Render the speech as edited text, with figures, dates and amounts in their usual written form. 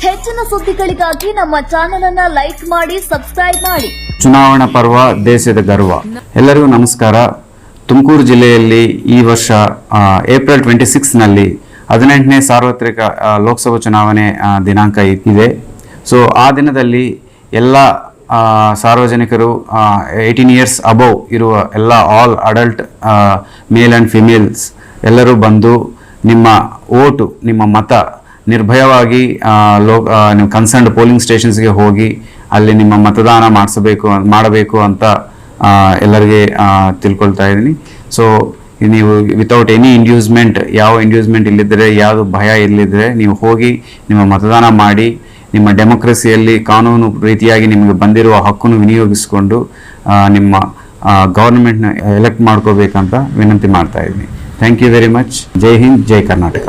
ಹೆಚ್ಚಿನ ಸುದ್ದಿಗಳಿಗಾಗಿ ನಮ್ಮ ಚಾನೆಲ್ ಅನ್ನು ಲೈಕ್ ಮಾಡಿ, ಸಬ್ಸ್ಕ್ರೈಬ್ ಮಾಡಿ. ಚುನಾವಣಾ ಪರ್ವ ದೇಶದ ಗರ್ವ. ಎಲ್ಲರಿಗೂ ನಮಸ್ಕಾರ. ತುಮಕೂರು ಜಿಲ್ಲೆಯಲ್ಲಿ ಈ ವರ್ಷ ಏಪ್ರಿಲ್ 26ನಲ್ಲಿ 18ನೇ ಸಾರ್ವತ್ರಿಕ ಲೋಕಸಭಾ ಚುನಾವಣೆ ದಿನಾಂಕ ಇದೆ. ಸೊ ಆ ದಿನದಲ್ಲಿ ಎಲ್ಲ ಸಾರ್ವಜನಿಕರು 18 ಇಯರ್ಸ್ ಅಬೌವ್ ಇರುವ ಎಲ್ಲ all adult male and females ಎಲ್ಲರೂ ಬಂದು ನಿಮ್ಮ ಓಟು, ನಿಮ್ಮ ಮತ ನಿರ್ಭಯವಾಗಿ ನೀವು ಕನ್ಸರ್ನ್ಡ್ ಪೋಲಿಂಗ್ ಸ್ಟೇಷನ್ಸ್ಗೆ ಹೋಗಿ ಅಲ್ಲಿ ನಿಮ್ಮ ಮತದಾನ ಮಾಡಬೇಕು ಅಂತ ಎಲ್ಲರಿಗೆ ತಿಳ್ಕೊಳ್ತಾ ಇದ್ದೀನಿ. ಸೊ ನೀವು ವಿತೌಟ್ ಎನಿ ಇಂಡ್ಯೂಸ್ಮೆಂಟ್, ಯಾವ ಇಂಡ್ಯೂಸ್ಮೆಂಟ್ ಇಲ್ಲದಿದ್ದರೆ, ಯಾವುದು ಭಯ ಇಲ್ಲದಿದ್ದರೆ ನೀವು ಹೋಗಿ ನಿಮ್ಮ ಮತದಾನ ಮಾಡಿ ನಿಮ್ಮ ಡೆಮೋಕ್ರಸಿಯಲ್ಲಿ ಕಾನೂನು ರೀತಿಯಾಗಿ ನಿಮಗೆ ಬಂದಿರುವ ಹಕ್ಕನ್ನು ವಿನಿಯೋಗಿಸಿಕೊಂಡು ನಿಮ್ಮ ಗವರ್ನಮೆಂಟ್ನ ಎಲೆಕ್ಟ್ ಮಾಡ್ಕೋಬೇಕಂತ ವಿನಂತಿ ಮಾಡ್ತಾ ಇದ್ದೀನಿ. Thank you very much. ಜೈ ಹಿಂದ್, ಜೈ ಕರ್ನಾಟಕ.